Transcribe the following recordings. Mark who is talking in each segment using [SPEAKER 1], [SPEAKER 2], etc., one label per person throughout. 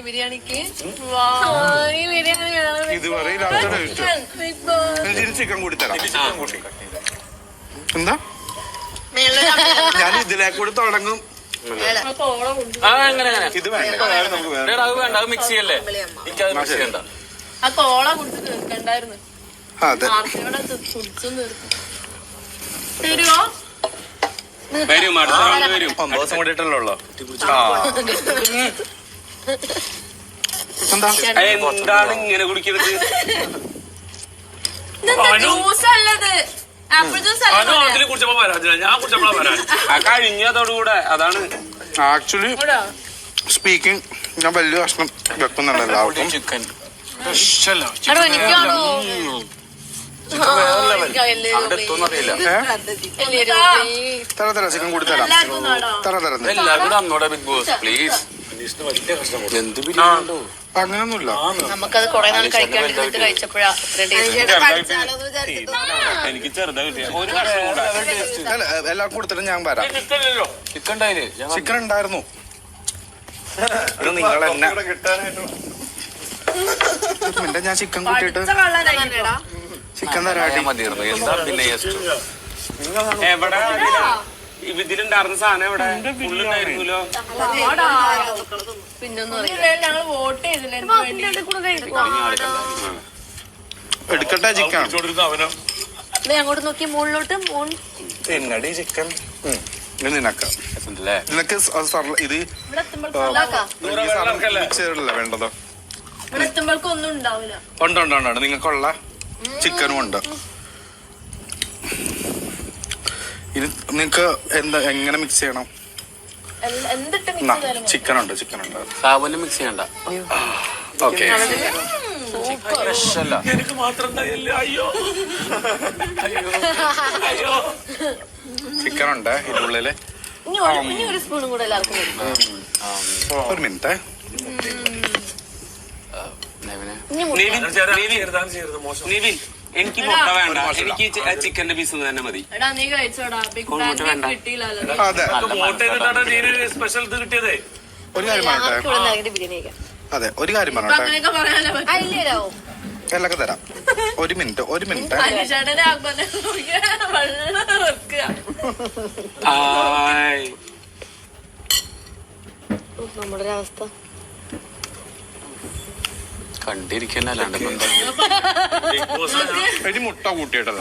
[SPEAKER 1] ബിരിയാണിക്ക്
[SPEAKER 2] ഇതുവരെ ചിക്കൻ കൂടി തരാം. എന്താ ഞാൻ ഇതിലേക്ക് കൂടി തുടങ്ങും. ഇത്
[SPEAKER 3] വേണ്ട മിക്സ് ചെയ്യല്ലേ.
[SPEAKER 1] ആ കോള കുടിച്ച് തീർക്കണ്ടായിരുന്നു.
[SPEAKER 2] അതെ
[SPEAKER 1] തരുമോ?
[SPEAKER 3] വരും അടുത്ത റൗണ്ട് വരും.
[SPEAKER 2] 9 ദിവസം കൂടിയിട്ടല്ലോ ഉള്ളു. എന്താ
[SPEAKER 3] എന്താണ് ഇങ്ങനെ കുടിക്കുന്നത്?
[SPEAKER 1] ജ്യൂസ് അല്ലത്, ആപ്പിൾ ജ്യൂസ്
[SPEAKER 3] കഴിഞ്ഞതോടുകൂടെ അതാണ്
[SPEAKER 2] ആക്ച്വലി സ്പീക്കിംഗ്. ഞാൻ വലിയ ഭക്ഷണം വെക്കുന്നുണ്ട് എല്ലാവർക്കും.
[SPEAKER 3] ചിക്കൻ
[SPEAKER 1] എനിക്കാണോ?
[SPEAKER 2] തര തര ചിക്കൻ കൂടി തരാം. തര തര
[SPEAKER 3] എല്ലാവരും അന്നോടെ ബിഗ് ബോസ് പ്ലീസ്. എന്ത് ബിരിയാണി
[SPEAKER 2] അങ്ങനൊന്നുമില്ല.
[SPEAKER 1] നമുക്കത് കൊറേ നാൾ കഴിക്കാണ്ടിരുന്നിട്ട് കഴിച്ചപ്പോഴാ
[SPEAKER 3] എനിക്ക് ചെറുതാ കിട്ടിയ ഒരു
[SPEAKER 2] എല്ലാവർക്കും കൊടുത്തിട്ട് ഞാൻ വരാം.
[SPEAKER 3] ചിക്കൻ ഉണ്ടായില്ലേ?
[SPEAKER 2] ചിക്കൻ ഉണ്ടായിരുന്നു. നിങ്ങൾ എന്നെ ഞാൻ ചിക്കൻ കൂട്ടിയിട്ട് ചിക്കൻ തരാട്ടി
[SPEAKER 3] മതിയായിരുന്നു. എന്താ പിന്നെ എവിടെ ഇതിലുണ്ടായിരുന്ന സാധനം എവിടെ ഫുള്ളുണ്ടായിരുന്നല്ലോ.
[SPEAKER 1] ഞങ്ങൾ വോട്ട് ചെയ്തില്ല.
[SPEAKER 2] എടുക്കട്ടെ ചിക്കൻ.
[SPEAKER 1] അങ്ങോട്ട് നോക്കി മുകളിലോട്ട്
[SPEAKER 2] തിന്നടി ചിക്കൻ. നിനക്ക് നിനക്ക് ഇത് വേണ്ടതോ?
[SPEAKER 1] ഒന്നും ഉണ്ടാവില്ല.
[SPEAKER 2] ഉണ്ട് ഉണ്ട് ഉണ്ട്. നിങ്ങൾക്കുള്ള ചിക്കനും ഉണ്ട്. ഇത് നിങ്ങക്ക് എന്താ എങ്ങനെ മിക്സ് ചെയ്യണം? ചിക്കൻ ഉണ്ട്, ചിക്കൻ ഉണ്ട്.
[SPEAKER 3] സാബുന് മിക്സ് ചെയ്യണ്ട.
[SPEAKER 2] ഓക്കെ
[SPEAKER 3] എനിക്ക് മാത്രം
[SPEAKER 2] ചിക്കൻ ഉണ്ട് ഇതിനുള്ളില്.
[SPEAKER 1] ഒരു സ്പൂണും കൂടെ എല്ലാവർക്കും
[SPEAKER 2] ഒരു മിനിറ്റ്.
[SPEAKER 3] എനിക്ക് മുട്ട വേണ്ട. എനിക്ക് ചിക്കന്റെ പീസ് തന്നെ മതി.
[SPEAKER 2] അതെ
[SPEAKER 3] സ്പെഷ്യൽ ഇത് കിട്ടിയതേ.
[SPEAKER 2] ഒരു കാര്യം പറയട്ടെ. അതെ ഒരു കാര്യം പറയട്ടെ. എല്ലൊക്കെ തരാം. ഒരു മിനിറ്റ് ഒരു മിനിറ്റ്.
[SPEAKER 1] നമ്മുടെ അവസ്ഥ
[SPEAKER 3] കണ്ടിരിക്കാനല്ലാണ്ട്
[SPEAKER 2] മുട്ട കൂട്ടിയിട്ടല്ല.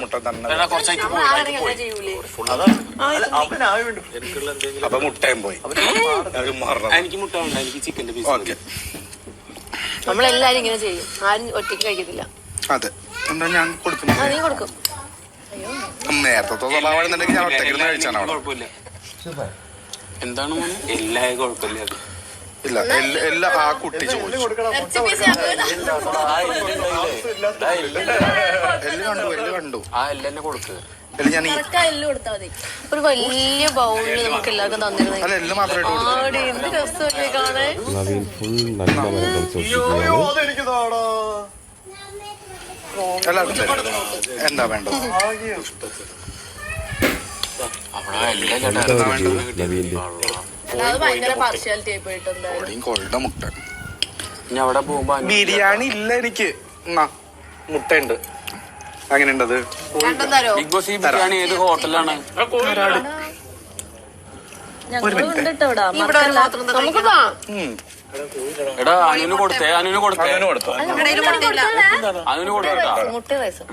[SPEAKER 2] മുട്ട തന്നെ. അപ്പൊ മുട്ടയും പോയി.
[SPEAKER 3] എനിക്ക് മുട്ട വേണ്ട. എനിക്ക് ചിക്കന്റെ പീസ്.
[SPEAKER 2] ഓക്കെ
[SPEAKER 1] നമ്മളെല്ലാരും ഇങ്ങനെ ചെയ്യും. ആരും ഒറ്റയ്ക്ക് കഴിക്കത്തില്ല.
[SPEAKER 2] അതെ എന്താ ഞാൻ കൊടുക്കുന്നത്?
[SPEAKER 1] നീ കൊടുക്കും.
[SPEAKER 2] നേരത്തെ സ്വഭാവം ഞാൻ ഒറ്റയ്ക്ക് കഴിച്ചാണ്.
[SPEAKER 3] കുഴപ്പമില്ല. എന്താണ് എല്ലാ കുഴപ്പമില്ല.
[SPEAKER 2] ഇല്ല എല്ലാ ആ കുട്ടി ചോദിച്ചു. എല്ല് കണ്ടു.
[SPEAKER 3] ആ എല്ലെന്നെ കൊടുക്കുക.
[SPEAKER 2] ഞാൻ
[SPEAKER 1] ഒരു വലിയ ബൗളിൽ നമുക്ക് എല്ലാവർക്കും തന്നിരുന്നു.
[SPEAKER 2] അല്ല എല്ല് മാത്രമായിട്ട്
[SPEAKER 1] എന്ത് രസമല്ലേ കാണാൻ.
[SPEAKER 2] എല്ലാവർക്കും എന്താ വേണ്ടത്? കൊള്ളുടെ മുട്ട.
[SPEAKER 3] ഇനി അവിടെ പോകുമ്പോ
[SPEAKER 2] ബിരിയാണി ഇല്ല എനിക്ക്. മുട്ടയുണ്ട്. അങ്ങനെയുണ്ടത്.
[SPEAKER 3] ബിഗ് ബോസ് ഈ ബിരിയാണി ഏത് ഹോട്ടലാണ്?
[SPEAKER 2] ഒരു മിനിറ്റ്.
[SPEAKER 3] എടാ അനുവിന് കൊടുത്തേ. അനുവിന് കൊടുത്തേ. അനുവിന് കൊടുത്തേട്ടാ.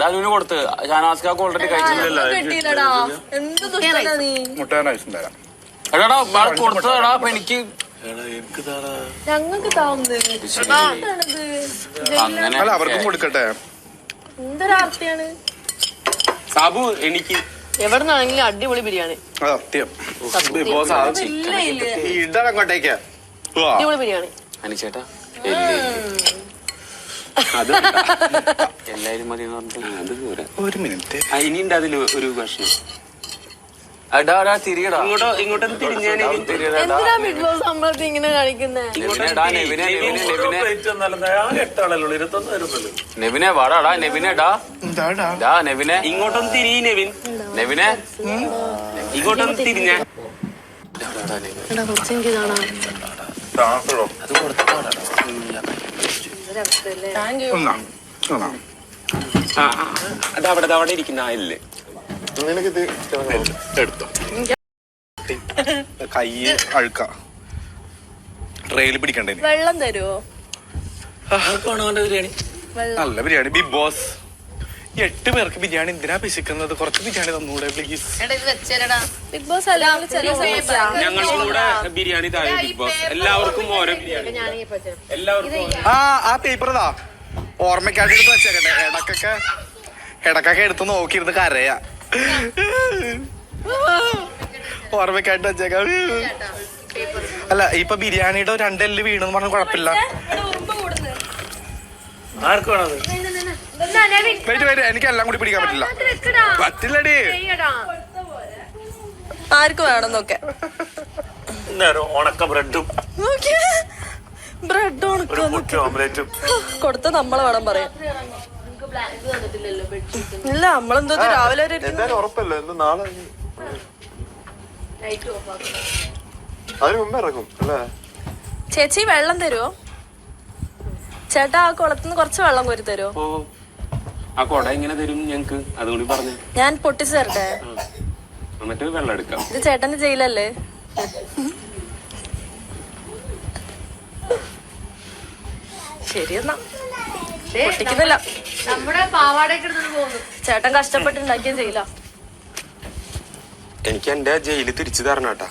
[SPEAKER 3] അനുവിന് കൊടുത്ത്. ഷാനവാസ്കാക്ക് ഓൾറെഡി കഴിച്ചില്ലല്ലോ.
[SPEAKER 2] മുട്ട ആവശ്യം തരാം.
[SPEAKER 3] എടാ കൊടുത്തതാടാ. അപ്പൊ എനിക്ക് അങ്ങനെ
[SPEAKER 2] അല്ല അവർക്കും കൊടുക്കട്ടെ.
[SPEAKER 1] എന്തൊരാർത്തിയാണ്.
[SPEAKER 3] സാബു എനിക്ക്
[SPEAKER 1] എവിടെ നിന്നാണെങ്കിലും അടിപൊളി ബിരിയാണി.
[SPEAKER 2] സത്യം. ഇതങ്ങോട്ടേക്കാ
[SPEAKER 1] അടിപൊളി ബിരിയാണി.
[SPEAKER 3] അനുചേട്ടാ അത് എല്ലാരും മതി എന്ന് പറഞ്ഞിട്ട് അത് പോരാ.
[SPEAKER 2] ഒരു മിനിറ്റ്.
[SPEAKER 3] ഇനിയുണ്ട് അതില് ഒരു ഭക്ഷണം. എടാ തിരിയടാ. ഇങ്ങോട്ടൊന്ന് തിരിഞ്ഞാ
[SPEAKER 1] എന്തിനാ ബിഗ് ബോസ് നമ്മളത് ഇങ്ങനെ കളിക്കുന്നേ?
[SPEAKER 3] നെവിനെ വാടാടാ. നെവിനെ നെവിനെ
[SPEAKER 2] എന്താടാ
[SPEAKER 3] നെവിനെ ഇങ്ങോട്ടൊന്ന് തിരി. നെവിനെ ഇങ്ങോട്ടൊന്ന് തിരിഞ്ഞ
[SPEAKER 1] കുറച്ചെനിക്ക് കാണാം.
[SPEAKER 3] അത് കൊടുത്തോടാ. അത് അവിടെ ഇരിക്കുന്ന ആയില്ലേ
[SPEAKER 2] നിനക്കിത് എടുത്തോ. കൈ അഴുക്ക ട്രെയിൽ പിടിക്കണ്ടേ.
[SPEAKER 1] വെള്ളം തരുവോ?
[SPEAKER 3] ബിരിയാണി
[SPEAKER 2] നല്ല ബിരിയാണി. ബിഗ് ബോസ് 8 പേർക്ക് ബിരിയാണി എന്തിനാ പിശിക്കുന്നത്? കുറച്ച് ബിരിയാണി തന്നൂടെ പ്ലീസ്.
[SPEAKER 1] ബിഗ് ബോസ് അല്ലെങ്കിൽ ചെറിയ സമയത്ത്
[SPEAKER 3] ഞങ്ങൾക്കും കൂടെ ബിരിയാണി താഴെ ബിഗ് ബോസ്. എല്ലാവർക്കും ഓരോ ബിരിയാണി. എല്ലാവർക്കും
[SPEAKER 2] ആ പേപ്പർ ഇതാ ഓർമ്മക്കാട്ടി എടുത്ത് വെച്ചേക്കട്ടെ. ഇടക്കൊക്കെ എടുത്ത് നോക്കിയിരുന്ന് കരയാ. ഓർമ്മക്കായിട്ട് വെച്ചേക്കാം. അല്ല ഇപ്പൊ ബിരിയാണിയുടെ 2 എല്ല് വീണെന്ന് പറഞ്ഞ കുഴപ്പമില്ല. എനിക്ക് എല്ലാം കൂടി പിടിക്കാൻ പറ്റില്ല. പറ്റില്ലടി.
[SPEAKER 1] ആർക്ക് വേണമെന്നൊക്കെ
[SPEAKER 3] ഉണക്ക ബ്രെഡും
[SPEAKER 1] ബ്രെഡ്
[SPEAKER 3] ഓംലേറ്റും
[SPEAKER 1] കൊടുത്ത നമ്മളെ വേണം പറയാം. ഇല്ല നമ്മളെന്തോ രാവിലെ
[SPEAKER 4] ഉറപ്പല്ലോ എന്ത് നാളെ അതിന് മുമ്പ് ഇറങ്ങും അല്ലേ?
[SPEAKER 1] ചേച്ചി വെള്ളം തരുമോ? ചേട്ടാ ആ കുളത്തുനിന്ന് കുറച്ച് വെള്ളം കോരി തരുമോ?
[SPEAKER 3] ആ കൊട ഇങ്ങനെ തരും ഞങ്ങക്ക്. അതുകൂടി പറഞ്ഞു
[SPEAKER 1] ഞാൻ പൊട്ടിച്ചു തരട്ടെ?
[SPEAKER 3] എന്നിട്ട് വെള്ളം എടുക്കാം.
[SPEAKER 1] ഇത് ചേട്ടന്റെ ജയിലല്ലേ? ശരിയെന്നാ പൊട്ടിക്കുന്നില്ല.
[SPEAKER 5] നമ്മുടെ പാവാടയൊക്കെ പോകുന്നു.
[SPEAKER 1] ചേട്ടൻ കഷ്ടപ്പെട്ടുണ്ടാക്കിയ ജയില.
[SPEAKER 3] എനിക്ക് എന്റെ ജയില് തിരിച്ചു തരണട്ടാ.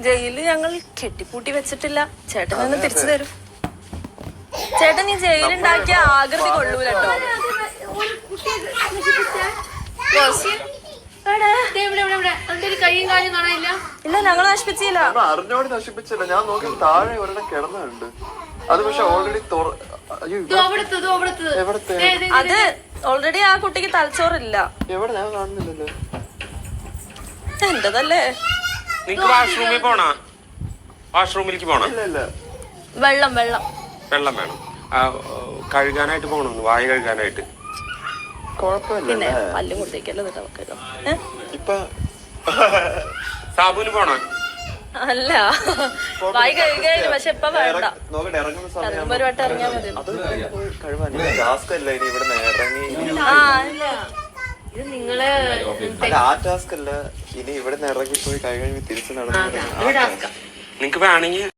[SPEAKER 1] ജയില് ഞങ്ങൾ കെട്ടിപ്പൂട്ടി വെച്ചിട്ടില്ല. ചേട്ടൻ ഒന്ന് തിരിച്ചു തരും. ചേട്ടൻ ഈ ജയിലുണ്ടാക്കിയ ആകൃതി കൊള്ളൂലട്ടോ.
[SPEAKER 5] കൈയും കാലും കാണാനില്ല.
[SPEAKER 1] ഇല്ല ഞങ്ങൾ നശിപ്പിച്ചില്ല.
[SPEAKER 4] അറിഞ്ഞോട് നശിപ്പിച്ചില്ല. ഞാൻ നോക്കി താഴെ ഒരെണ്ണം കിടന്നുണ്ട്. അത് പക്ഷെ ഓൾറെഡി എവിടത്തെ
[SPEAKER 1] അത് ഓൾറെഡി ആ കുട്ടിക്ക് തലച്ചോറില്ല.
[SPEAKER 4] എവിടെ ഞാൻ കാണുന്നില്ലല്ലോ.
[SPEAKER 1] എന്റേതല്ലേ?
[SPEAKER 3] നിങ്ങക്ക് വാഷ്റൂമിൽ പോണോ? വാഷ്റൂമിലേക്ക് പോണോ?
[SPEAKER 4] ഇല്ല
[SPEAKER 1] വെള്ളം വെള്ളം
[SPEAKER 3] വെള്ളം വേണം. കഴുകാനായിട്ട് പോണോന്ന്, വായ കഴുകാനായിട്ട്.
[SPEAKER 1] പിന്നെ പല്ലും കൊടുത്തേക്കല്ലോ നമുക്കല്ലോ.
[SPEAKER 4] ഇപ്പൊ
[SPEAKER 3] സാബുന് പോണോ?
[SPEAKER 1] അല്ല വായി കഴുകായിരുന്നു. പക്ഷെ ഇപ്പൊ വേണ്ട.
[SPEAKER 4] നോക്കട്ടെ ഇറങ്ങുന്ന സമയം
[SPEAKER 1] ഇറങ്ങുമ്പോ ഒരു വട്ടം ഇറങ്ങിയാ മതി.
[SPEAKER 4] അത് പോയി കഴുകാൻ ടാസ്ക് അല്ല ഇനി ഇവിടെ ഇറങ്ങി.
[SPEAKER 1] ആ ഇല്ല
[SPEAKER 5] ഇത് നിങ്ങള്
[SPEAKER 4] അല്ല ആ ടാസ്ക് അല്ല ഇനി ഇവിടെ ഇറങ്ങി പോയി കൈ കഴുകി തിരിച്ചു നടന്നു.
[SPEAKER 3] നിങ്ങക്ക് വേണമെങ്കിൽ